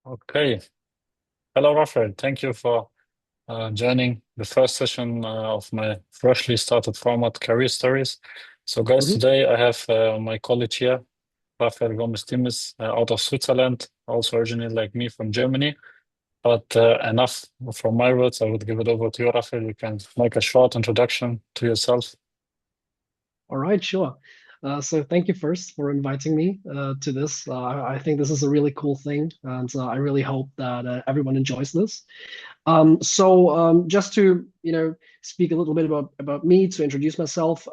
Okay. Hello, Rafael. Thank you for joining the first session of my freshly started format, Career Stories. So, guys, hmm today I have my colleague here, Rafael Gomez-Timis, out of Switzerland, also originally like me from Germany. But enough from my words. I would give it over to you, Rafael. You can make a short introduction to yourself. All right, sure. So thank you first for inviting me to this. I think this is a really cool thing, and I really hope that everyone enjoys this. Just to speak a little bit about me to introduce myself.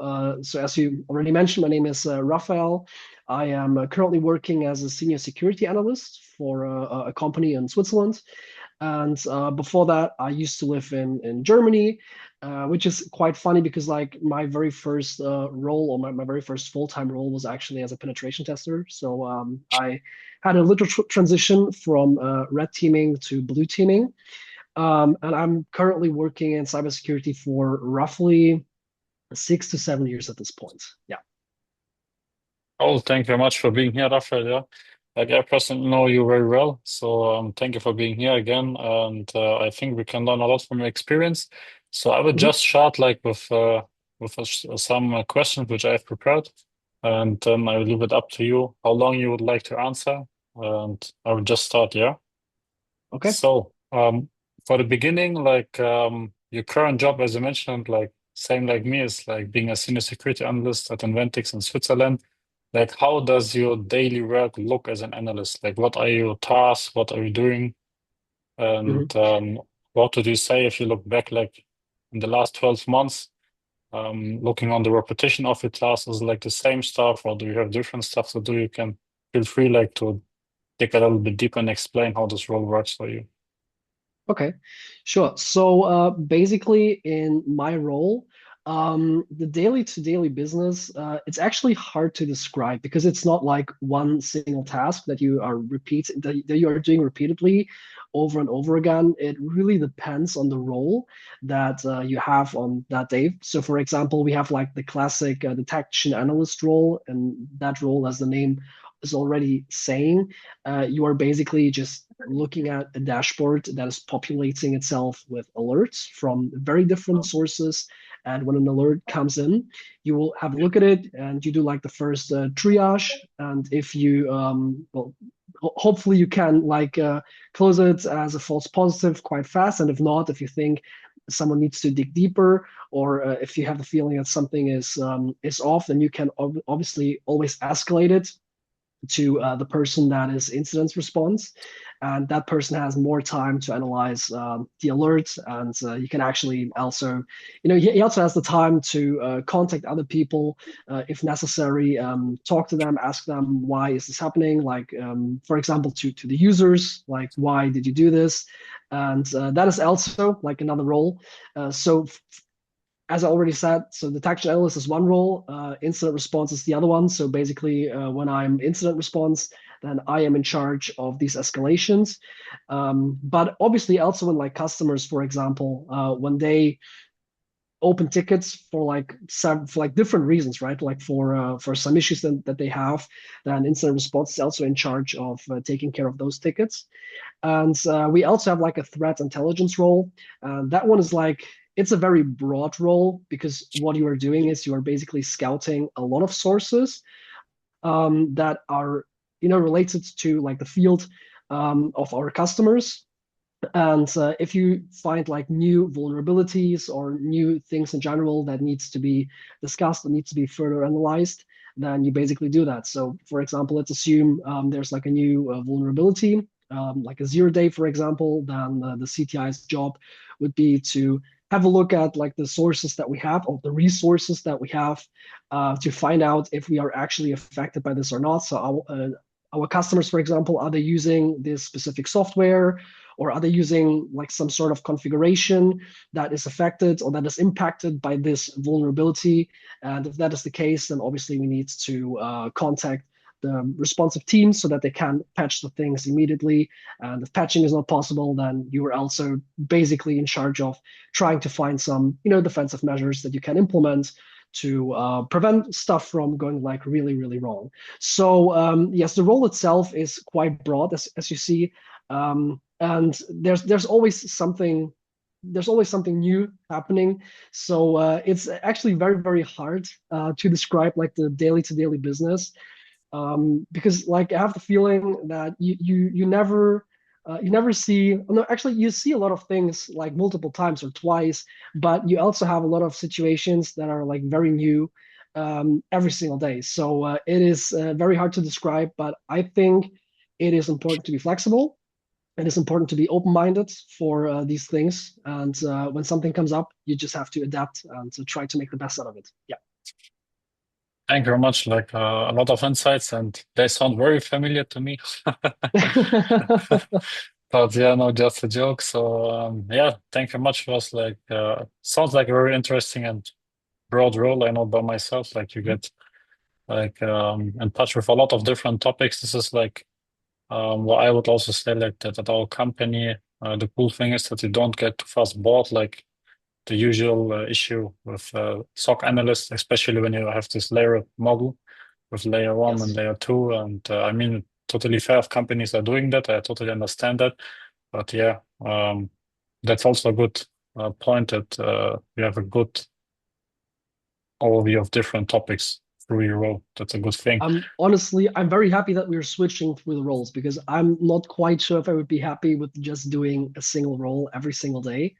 So as you already mentioned, my name is Rafael. I am currently working as a senior security analyst for a company in Switzerland. And before that, I used to live in Germany, which is quite funny because like my very first role or my very first full-time role was actually as a penetration tester. So I had a little transition from red teaming to blue teaming. And I'm currently working in cybersecurity for roughly 6 to 7 years at this point. Yeah. Oh, thank you very much for being here, Rafael. Yeah. Like I personally know you very well, so thank you for being here again. And I think we can learn a lot from your experience. So I would Mhm. just start like with some questions which I have prepared, and then I will leave it up to you how long you would like to answer. And I will just start, yeah. Okay. So for the beginning, like your current job, as you mentioned, like same like me, is like being a senior security analyst at Inventix in Switzerland. Like, how does your daily work look as an analyst? Like, what are your tasks? What are you doing? Mhm. And what would you say if you look back, like in the last 12 months, looking on the repetition of your classes, like the same stuff, or do you have different stuff to do? You can feel free, like, to dig a little bit deeper and explain how this role works for you. Okay, sure. So basically, in my role, the daily to daily business, it's actually hard to describe because it's not like one single task that you are that you are doing repeatedly over and over again. It really depends on the role that you have on that day. So, for example, we have like the classic detection analyst role, and that role, as the name is already saying, you are basically just looking at a dashboard that is populating itself with alerts from very different sources. And when an alert comes in, you will have a look at it and you do like the first triage. And if you, well, hopefully you can like close it as a false positive quite fast. And if not, if you think someone needs to dig deeper, or if you have the feeling that something is off, then you can obviously always escalate it to the person that is incident response, and that person has more time to analyze the alerts, and you can actually also, he also has the time to contact other people if necessary, talk to them, ask them why is this happening, like for example to the users, like why did you do this, and that is also like another role. So as I already said, so detection analyst is one role, incident response is the other one. So basically, when I'm incident response, then I am in charge of these escalations. But obviously, also when like customers, for example, when they open tickets for like different reasons, right? Like for some issues that they have, then incident response is also in charge of taking care of those tickets. And we also have like a threat intelligence role. That one is like, it's a very broad role because what you are doing is you are basically scouting a lot of sources that are, related to like the field of our customers. And if you find like new vulnerabilities or new things in general that needs to be discussed and needs to be further analyzed, then you basically do that. So, for example, let's assume there's like a new vulnerability, like a 0 day, for example. Then the CTI's job would be to have a look at like the sources that we have or the resources that we have to find out if we are actually affected by this or not. So our customers, for example, are they using this specific software? Or are they using like some sort of configuration that is affected or that is impacted by this vulnerability? And if that is the case, then obviously we need to contact the responsive team so that they can patch the things immediately. And if patching is not possible, then you are also basically in charge of trying to find some, defensive measures that you can implement to prevent stuff from going like really, really wrong. So yes, the role itself is quite broad, as you see, and there's always something new happening. So it's actually very, very hard to describe like the daily to daily business, because like I have the feeling that you never see, no, actually you see a lot of things like multiple times or twice, but you also have a lot of situations that are like very new every single day. So it is very hard to describe, but I think it is important to be flexible. It is important to be open-minded for these things. And when something comes up, you just have to adapt and to try to make the best out of it. Yeah. Thank you very much. Like a lot of insights, and they sound very familiar to me. But yeah, no, just a joke. So yeah, thank you very much. It was like sounds like a very interesting and broad role. I know by myself, like you get like in touch with a lot of different topics. This is like what I would also say like that at our company. The cool thing is that you don't get too fast bored, like the usual issue with SOC analysts, especially when you have this layer model with layer one and Yes. layer two. And I mean, totally fair if companies are doing that. I totally understand that. But yeah, that's also a good point that you have a good overview of different topics through your role. That's a good thing. I'm very happy that we're switching through the roles because I'm not quite sure if I would be happy with just doing a single role every single day.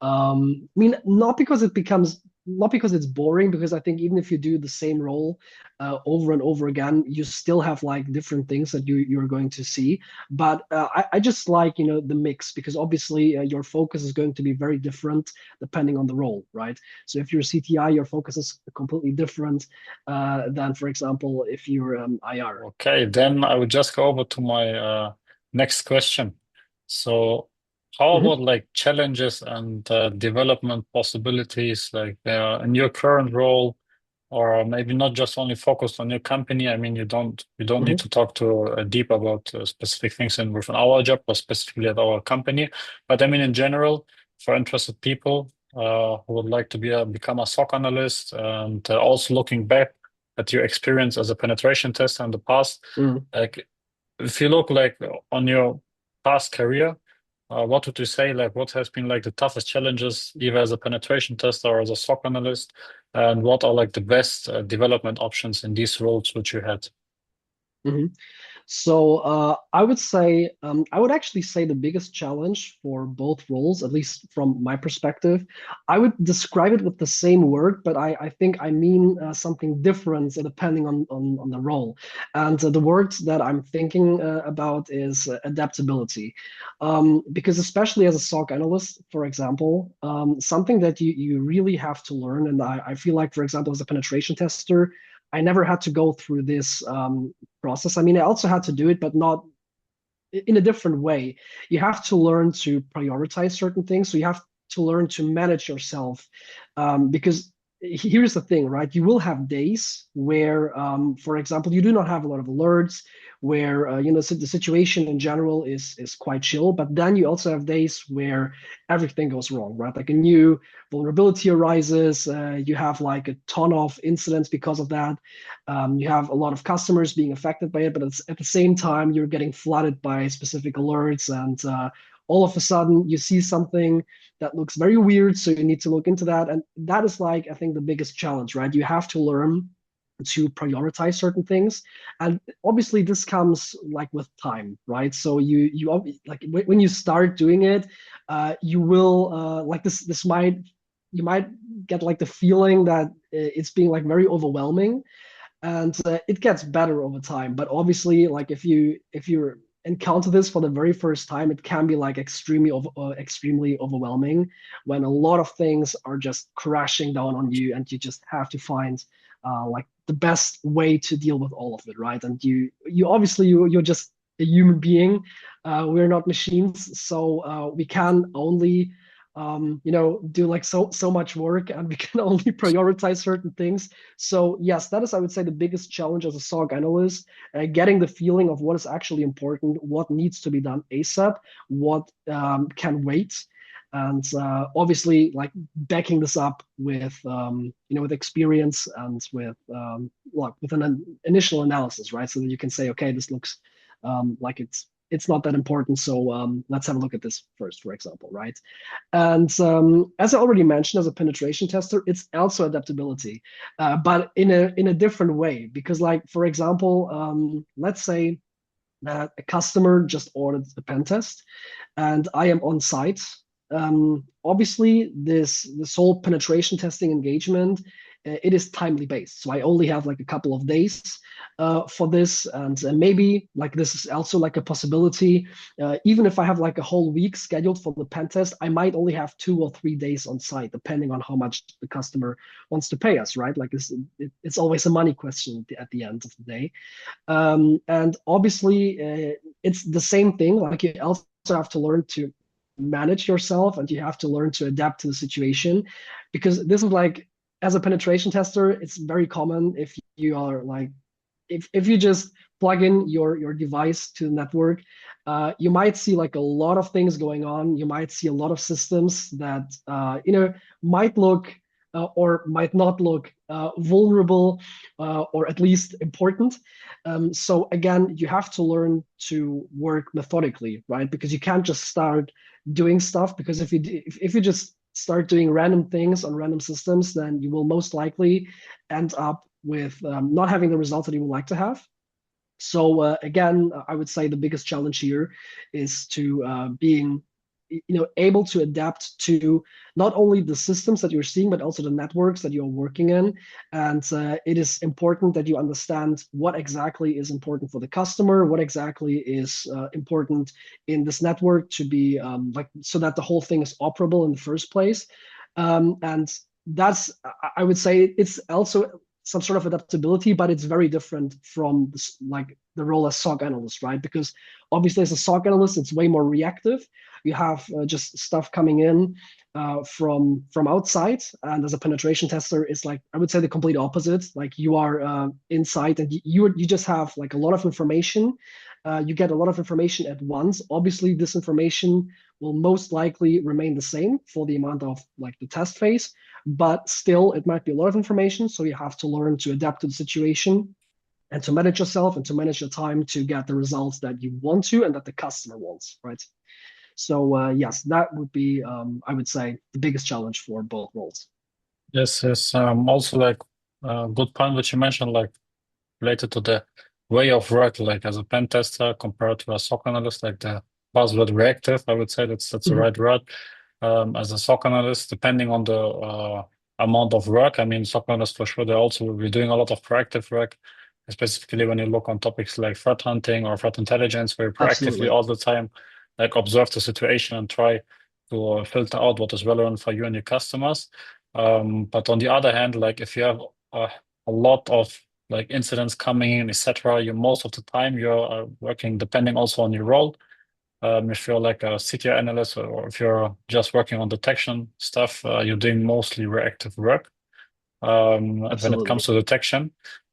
I mean, not because it's boring, because I think even if you do the same role over and over again, you still have like different things that you're going to see. But I just like, the mix, because obviously your focus is going to be very different depending on the role, right? So if you're a CTI, your focus is completely different than, for example, if you're IR. Okay, then I would just go over to my next question. So, how Mhm, about like challenges and development possibilities, like in your current role, or maybe not just only focused on your company? I mean, you don't need mhm, to talk to deep about specific things in within our job or specifically at our company, but I mean in general, for interested people who would like to become a SOC analyst, and also looking back at your experience as a penetration tester in the past, mhm. like if you look like on your past career, what would you say, like what has been like the toughest challenges, either as a penetration tester or as a SOC analyst, and what are like the best development options in these roles which you had? Mhm. So I would actually say the biggest challenge for both roles, at least from my perspective, I would describe it with the same word, but I think I mean something different depending on the role. And the word that I'm thinking about is adaptability. Because especially as a SOC analyst, for example, something that you really have to learn, and I feel like, for example, as a penetration tester, I never had to go through this process. I mean, I also had to do it, but not in a different way. You have to learn to prioritize certain things. So you have to learn to manage yourself, because here's the thing, right? You will have days where, for example, you do not have a lot of alerts, where so the situation in general is quite chill. But then you also have days where everything goes wrong, right? Like a new vulnerability arises. You have like a ton of incidents because of that. You have a lot of customers being affected by it, but at the same time, you're getting flooded by specific alerts, and all of a sudden, you see something that looks very weird, so you need to look into that. And that is like, I think, the biggest challenge, right? You have to learn to prioritize certain things, and obviously this comes like with time, right? So like when you start doing it, you will like this might you might get like the feeling that it's being like very overwhelming, and it gets better over time. But obviously, like if you encounter this for the very first time, it can be like extremely overwhelming when a lot of things are just crashing down on you, and you just have to find like the best way to deal with all of it, right? And you obviously you're just a human being. We're not machines, so we can only do like so much work, and we can only prioritize certain things. So yes, that is, I would say, the biggest challenge as a SOC analyst, getting the feeling of what is actually important, what needs to be done ASAP, what can wait. And obviously, like backing this up with with experience and with an initial analysis, right? So that you can say, okay, this looks like it's not that important. So let's have a look at this first, for example, right? And as I already mentioned, as a penetration tester, it's also adaptability, but in a different way. Because, like for example, let's say that a customer just ordered a pen test, and I am on site. Obviously, this whole penetration testing engagement, it is timely based. So I only have like a couple of days for this, and maybe like this is also like a possibility. Even if I have like a whole week scheduled for the pen test, I might only have 2 or 3 days on site, depending on how much the customer wants to pay us, right? Like it's always a money question at the end of the day. And obviously, it's the same thing. Like you also have to learn to manage yourself, and you have to learn to adapt to the situation, because this is like, as a penetration tester, it's very common if you are like, if you just plug in your device to the network, you might see like a lot of things going on. You might see a lot of systems that might look or might not look vulnerable, or at least important. So again, you have to learn to work methodically, right? Because you can't just start doing stuff, because if you just start doing random things on random systems, then you will most likely end up with not having the results that you would like to have. So again, I would say the biggest challenge here is to being able to adapt to not only the systems that you're seeing, but also the networks that you're working in. And it is important that you understand what exactly is important for the customer, what exactly is important in this network to be like, so that the whole thing is operable in the first place. And that's, I would say, it's also some sort of adaptability, but it's very different from this, like the role as SOC analyst, right? Because obviously, as a SOC analyst, it's way more reactive. You have just stuff coming in from outside, and as a penetration tester, it's like, I would say, the complete opposite. Like you are inside, and you just have like a lot of information. You get a lot of information at once. Obviously, this information will most likely remain the same for the amount of like the test phase, but still it might be a lot of information. So you have to learn to adapt to the situation and to manage yourself and to manage your time to get the results that you want to and that the customer wants, right? So yes, that would be, I would say, the biggest challenge for both roles. Yes, yes. Also, like, good point which you mentioned, like related to the way of work, like as a pen tester compared to a SOC analyst, like the buzzword reactive, I would say that's the Mhm. right word. As a SOC analyst, depending on the amount of work, I mean, SOC analysts for sure, they also will be doing a lot of proactive work, specifically when you look on topics like threat hunting or threat intelligence, where you proactively Absolutely. all the time, like observe the situation and try to filter out what is relevant for you and your customers. But on the other hand, like if you have a lot of like incidents coming in, etc., you most of the time you're working depending also on your role. If you're like a CTI analyst or if you're just working on detection stuff, you're doing mostly reactive work when it comes Absolutely. to detection.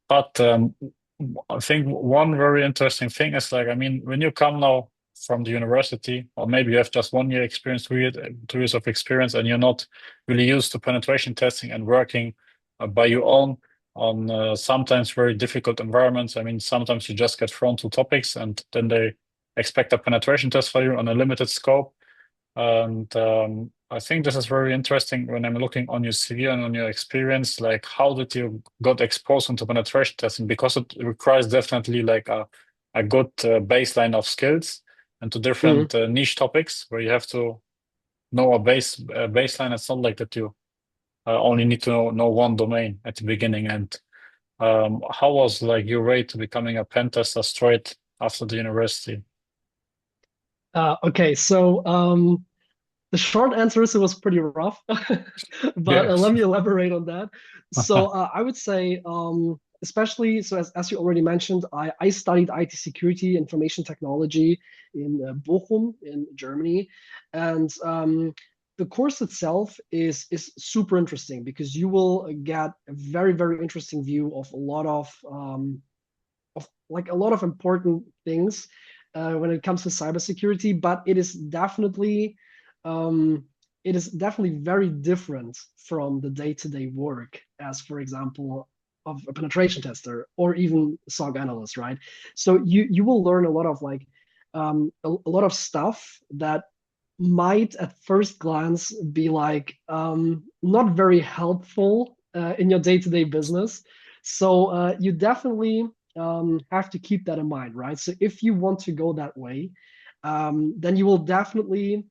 But I think one very interesting thing is like, I mean, when you come now from the university, or maybe you have just 1 year experience, 2 years of experience, and you're not really used to penetration testing and working by your own on sometimes very difficult environments. I mean, sometimes you just get thrown to topics and then they expect a penetration test for you on a limited scope. And I think this is very interesting when I'm looking on your CV and on your experience, like how did you got exposed into penetration testing? Because it requires definitely like a good baseline of skills and to Mhm. different niche topics where you have to know a baseline. It's not like that you only need to know one domain at the beginning. And how was like your way to becoming a pen tester straight after the university? Okay, so the short answer is it was pretty rough, but Yeah. let me elaborate on that. So I would say, especially, so as you already mentioned, I studied IT security, information technology in Bochum in Germany, and the course itself is super interesting because you will get a very interesting view of like a lot of important things when it comes to cybersecurity, but it is definitely um, it is definitely very different from the day-to-day work as, for example, of a penetration tester or even SOC analyst, right? So you will learn a lot of like a lot of stuff that might at first glance be like not very helpful in your day-to-day business. So you definitely have to keep that in mind, right? So if you want to go that way, then you will definitely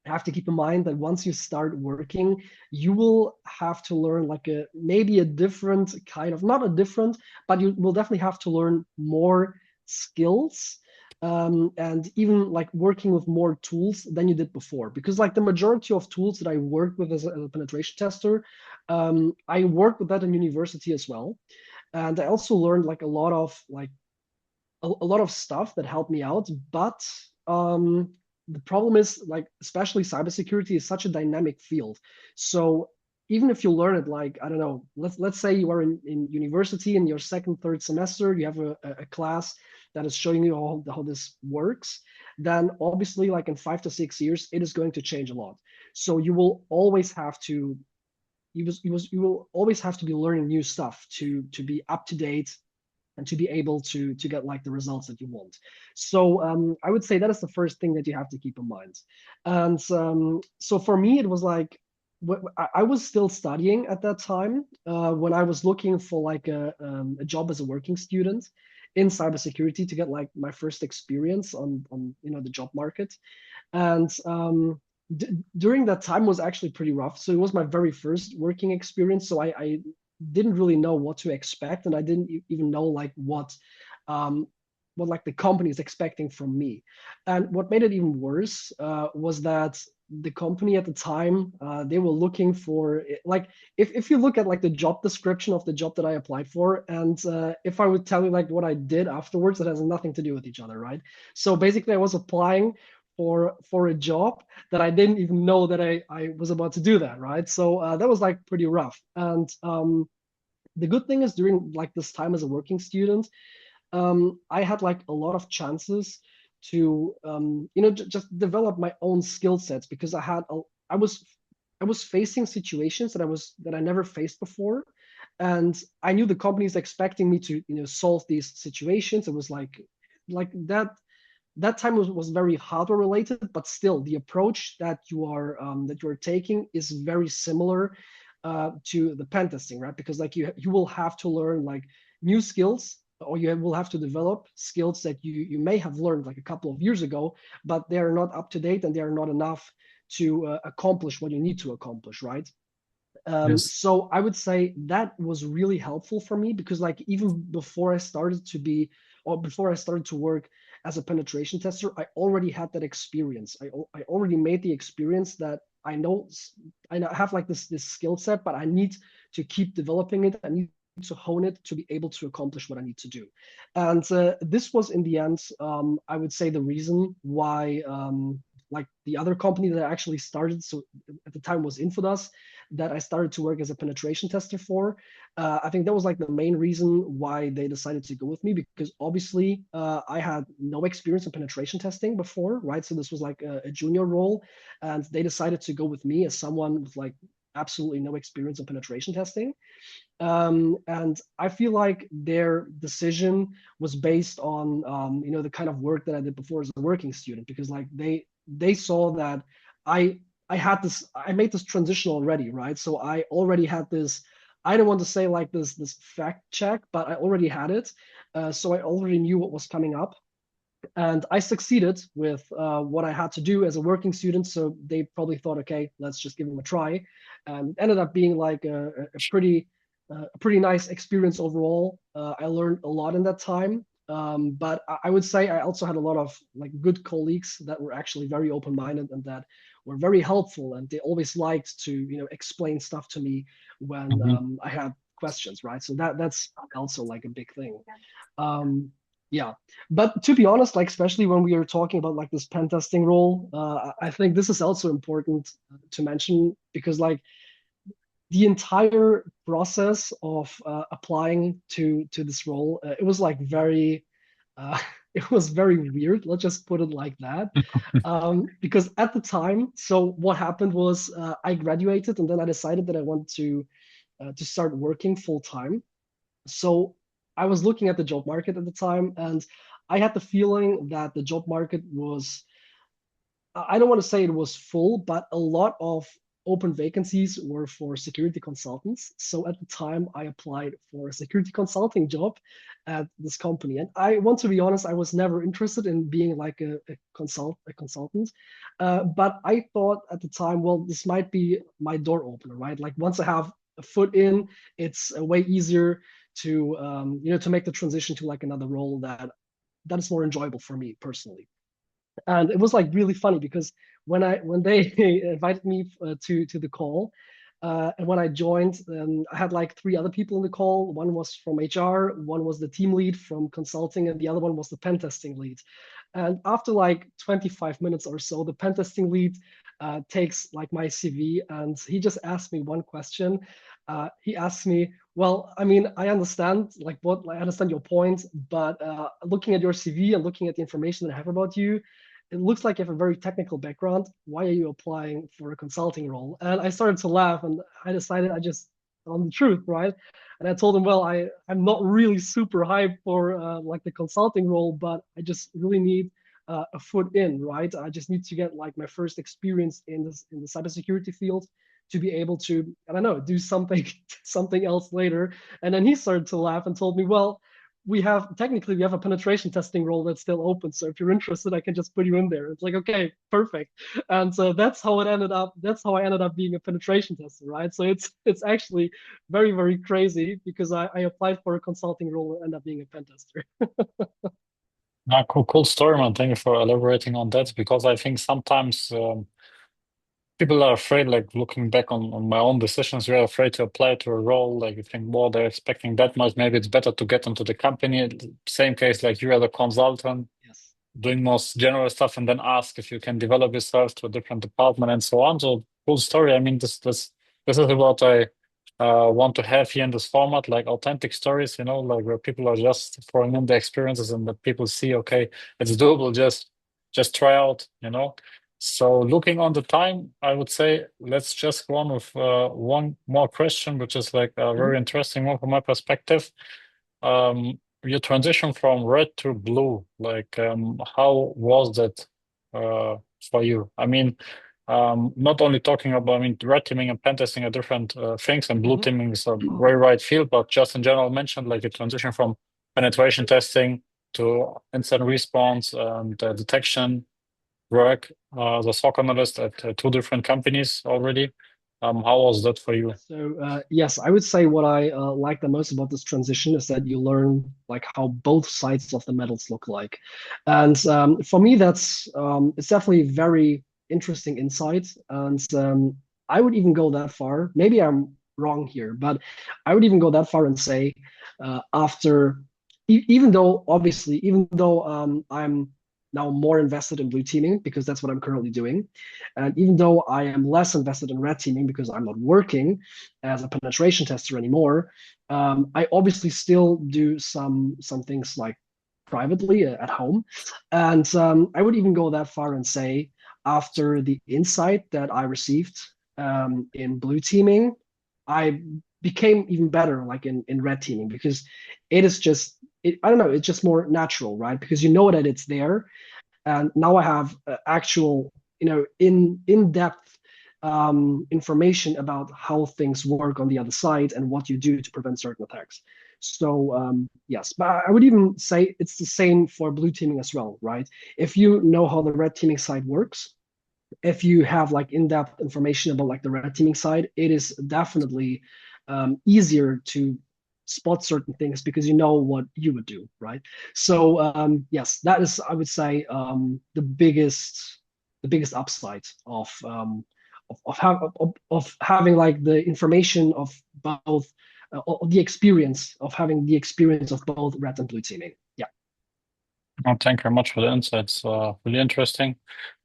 have to keep in mind that once you start working, you will have to learn like a maybe a different kind of, not a different, but you will definitely have to learn more skills, and even like working with more tools than you did before. Because like the majority of tools that I worked with as a penetration tester, I worked with that in university as well. And I also learned like a lot of like a lot of stuff that helped me out. But the problem is like, especially cybersecurity is such a dynamic field. So even if you learn it, like, I don't know, let's say you are in university in your second, third semester, you have a class that is showing you how this works, then obviously like in 5 to 6 years, it is going to change a lot. So you will always have to you will always have to be learning new stuff to be up to date and to be able to get like the results that you want. So I would say that is the first thing that you have to keep in mind. And so for me, it was like I was still studying at that time when I was looking for like a job as a working student in cybersecurity to get like my first experience on the job market. And during that time was actually pretty rough. So it was my very first working experience. So I didn't really know what to expect, and I didn't even know like um, what like the company is expecting from me. And what made it even worse was that the company at the time they were looking for like if you look at like the job description of the job that I applied for, and if I would tell you like what I did afterwards, it has nothing to do with each other, right? So basically, I was applying for a job that I didn't even know that I was about to do that, right? So that was like pretty rough. And the good thing is during like this time as a working student, I had like a lot of chances to just develop my own skill sets because I was I was facing situations that I never faced before, and I knew the company is expecting me to solve these situations. It was like that time was very hardware related, but still the approach that you are taking is very similar to the pen testing, right? Because like you will have to learn like new skills, or you will have to develop skills that you may have learned like a couple of years ago, but they are not up to date and they are not enough to accomplish what you need to accomplish, right? Yes. So I would say that was really helpful for me because like even before I started to be or before I started to work as a penetration tester, I already had that experience. I already made the experience that I have like this skill set, but I need to keep developing it. I need to hone it to be able to accomplish what I need to do. And this was in the end, I would say the reason why like the other company that I actually started, so at the time was Infodas, that I started to work as a penetration tester for. I think that was like the main reason why they decided to go with me because obviously I had no experience in penetration testing before, right? So this was like a junior role, and they decided to go with me as someone with like absolutely no experience in penetration testing. And I feel like their decision was based on the kind of work that I did before as a working student because like they saw that I I made this transition already, right? So I already had this. I don't want to say like this fact check, but I already had it. So I already knew what was coming up, and I succeeded with what I had to do as a working student. So they probably thought, okay, let's just give them a try, and ended up being like a pretty nice experience overall. I learned a lot in that time. But I would say I also had a lot of like good colleagues that were actually very open-minded and that were very helpful, and they always liked to explain stuff to me when Mhm. I had questions, right? So that's also like a big thing. Um, yeah, but to be honest, like especially when we are talking about like this pen testing role, I think this is also important to mention because like the entire process of applying to this role, it was like very, uh, it was very weird. Let's just put it like that. Because at the time, so what happened was I graduated and then I decided that I wanted to start working full time. So I was looking at the job market at the time, and I had the feeling that the job market was, I don't want to say it was full, but a lot of open vacancies were for security consultants. So at the time, I applied for a security consulting job at this company. And I want to be honest, I was never interested in being like a consultant. But I thought at the time, well, this might be my door opener, right? Like once I have a foot in, it's way easier to to make the transition to like another role that is more enjoyable for me personally. And it was like really funny because when they invited me to the call, and when I joined, I had like three other people in the call. One was from HR, one was the team lead from consulting, and the other one was the pen testing lead. And after like 25 minutes or so, the pen testing lead takes like my CV and he just asked me one question. He asked me, well, I mean, I understand like what I understand your point, but looking at your CV and looking at the information that I have about you, it looks like you have a very technical background. Why are you applying for a consulting role? And I started to laugh and I decided I just on the truth, right? And I told him, well, I'm not really super hyped for like the consulting role, but I just really need a foot in, right? I just need to get like my first experience in the cybersecurity field to be able to, I don't know, do something something else later. And then he started to laugh and told me, well, we have a penetration testing role that's still open. So if you're interested, I can just put you in there. It's like, okay, perfect. And so that's how it ended up. That's how I ended up being a penetration tester, right? So it's actually very, very crazy because I applied for a consulting role and ended up being a pen tester. Cool story, man. Thank you for elaborating on that because I think sometimes people are afraid, like looking back on my own decisions, we're afraid to apply to a role. Like you think, well, they're expecting that much. Maybe it's better to get into the company. Same case, like you as a consultant Yes. doing most general stuff and then ask if you can develop yourself to a different department and so on. So cool story. I mean, this is what I want to have here in this format, like authentic stories, like where people are just throwing in the experiences and that people see, okay, it's doable, just try out. So looking on the time, I would say let's just go on with one more question, which is like a Mhm. very interesting one from my perspective. Your transition from red to blue, like how was that for you? I mean, not only talking about, I mean, red teaming and pen testing are different things, and blue Mhm. teaming is a very wide field, but just in general mentioned, like the transition from penetration testing to incident response and detection work as a SOC analyst at two different companies already. How was that for you? So yes, I would say what I like the most about this transition is that you learn like how both sides of the medals look like, and for me that's it's definitely very interesting insight. And I would even go that far. Maybe I'm wrong here, but I would even go that far and say after, even though obviously, even though I'm now more invested in blue teaming because that's what I'm currently doing. And even though I am less invested in red teaming because I'm not working as a penetration tester anymore, I obviously still do some things like privately at home. And I would even go that far and say after the insight that I received in blue teaming, I became even better like in red teaming because it is just I don't know, it's just more natural, right? Because you know that it's there and now I have actual, in depth information about how things work on the other side and what you do to prevent certain attacks. So yes, but I would even say it's the same for blue teaming as well, right? If you know how the red teaming side works, if you have like in-depth information about like the red teaming side, it is definitely easier to spot certain things because you know what you would do, right? So yes, that is I would say the biggest upside of having like the information of both the experience of having the experience of both red and blue teaming. Yeah. Oh, thank you very much for the insights. Really interesting.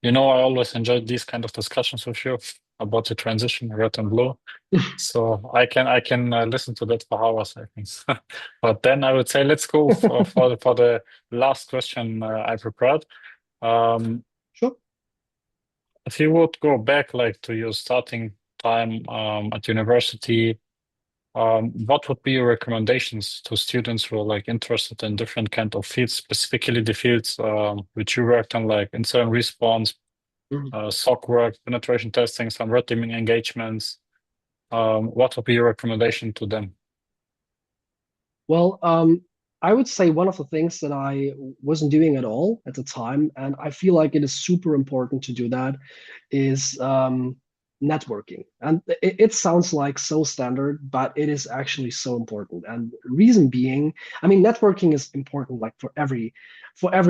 I always enjoyed these kind of discussions with you. about the transition, red and blue. So I can listen to that for hours, I think. But then I would say let's go for the last question I prepared. Um, Sure. if you would go back like to your starting time at university, what would be your recommendations to students who are like interested in different kind of fields, specifically the fields which you worked on, like incident response, Mhm. SOC work, penetration testing, some red teaming engagements? What would be your recommendation to them? Well, I would say one of the things that I wasn't doing at all at the time, and I feel like it is super important to do that, is networking. And it sounds like so standard, but it is actually so important. And reason being, I mean, networking is important like for every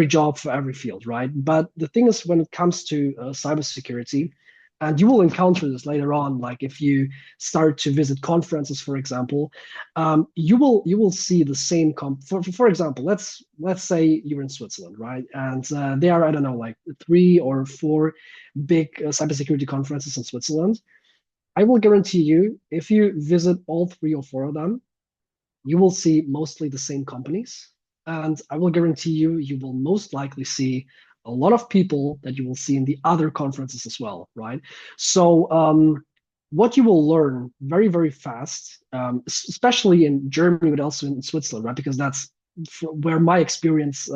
job, for every field, right? But the thing is, when it comes to cybersecurity, and you will encounter this later on, like if you start to visit conferences, for example, you will see the same for example, let's say you're in Switzerland, right? And there are, I don't know, like 3 or 4 big cybersecurity conferences in Switzerland. I will guarantee you, if you visit all 3 or 4 of them, you will see mostly the same companies. And I will guarantee you, you will most likely see a lot of people that you will see in the other conferences as well, right? So, what you will learn very, very fast, especially in Germany, but also in Switzerland, right? Because that's where my experience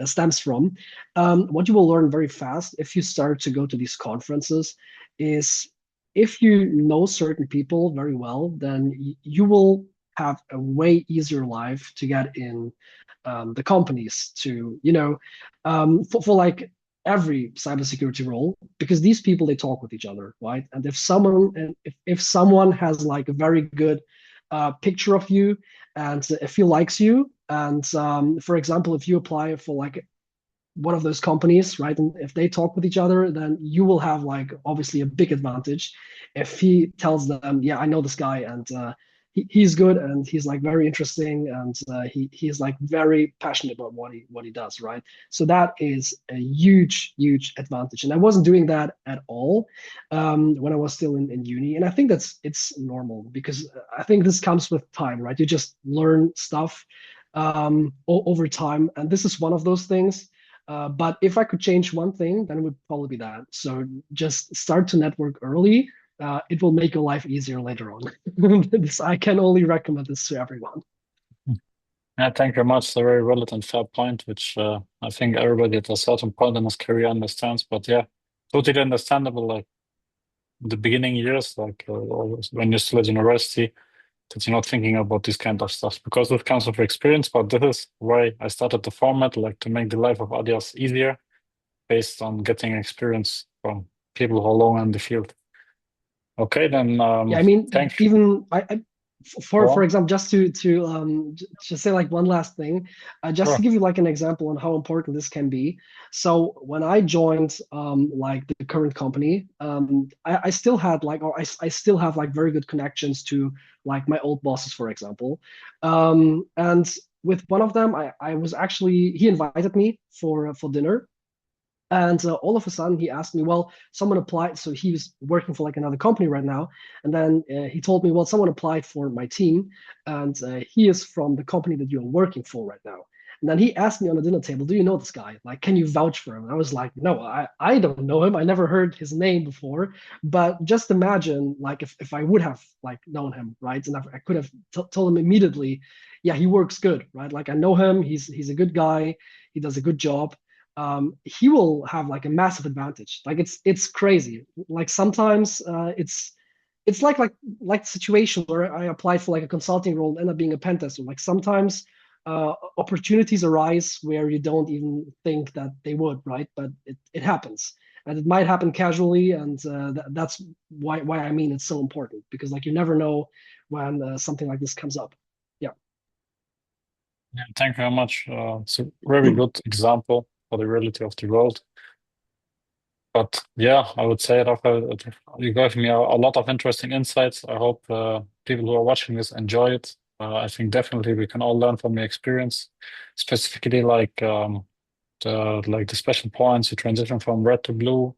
stems from. What you will learn very fast if you start to go to these conferences is if you know certain people very well, then you will have a way easier life to get in the companies to, for like every cybersecurity role, because these people, they talk with each other, right? And if someone has like a very good picture of you, and if he likes you, and for example, if you apply for like one of those companies, right? And if they talk with each other, then you will have like obviously a big advantage. If he tells them, yeah, I know this guy, and he's good, and he's like very interesting, and he's like very passionate about what he does, right? So that is a huge, huge advantage. And I wasn't doing that at all when I was still in uni. And I think it's normal, because I think this comes with time, right? You just learn stuff over time, and this is one of those things. But if I could change one thing, then it would probably be that. So just start to network early. It will make your life easier later on. I can only recommend this to everyone. Yeah, thank you very much. It's a very valid and fair point, which I think everybody at a certain point in his career understands. But yeah, totally understandable. Like the beginning years, like always when you're still at university, that you're not thinking about this kind of stuff because it comes with experience. But this is why I started the format, like to make the life of others easier based on getting experience from people who are long in the field. Okay, then Yeah, I mean, thank even go for on. example, just to just say like one last thing, just to Sure. give you like an example on how important this can be. So when I joined like the current company, I still had like, or I still have like very good connections to like my old bosses, for example. And with one of them, I was actually, he invited me for dinner. And all of a sudden, he asked me, well, someone applied. So he was working for like another company right now. And then he told me, well, someone applied for my team. And he is from the company that you're working for right now. And then he asked me on the dinner table, do you know this guy? Like, can you vouch for him? And I was like, no, I don't know him. I never heard his name before. But just imagine, like, if I would have like known him, right? And I could have told him immediately, yeah, he works good, right? Like I know him. He's a good guy. He does a good job. He will have like a massive advantage. Like it's crazy. Like sometimes it's like the situation where I applied for like a consulting role and end up being a pen tester. Like sometimes opportunities arise where you don't even think that they would, right? But it happens. And it might happen casually, and that's why I mean it's so important, because like you never know when something like this comes up. Yeah. Yeah, thank you very much. It's a very good example for the reality of the world. But yeah, I would say, Rafael, you gave me a lot of interesting insights. I hope people who are watching this enjoy it. I think definitely we can all learn from your experience, specifically like the special points, you transition from red to blue,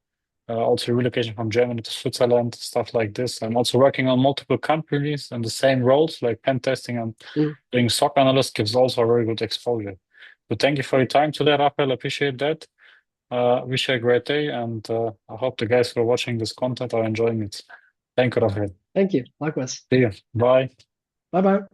also relocation from Germany to Switzerland, stuff like this. I'm also working on multiple companies and the same roles, like pen testing and Mm. being SOC analyst gives also a very good exposure. So thank you for your time today, Rafael. Appreciate that. Wish you a great day, and I hope the guys who are watching this content are enjoying it. Thank you, Rafael. Thank you. Likewise. See you. Bye. Bye bye.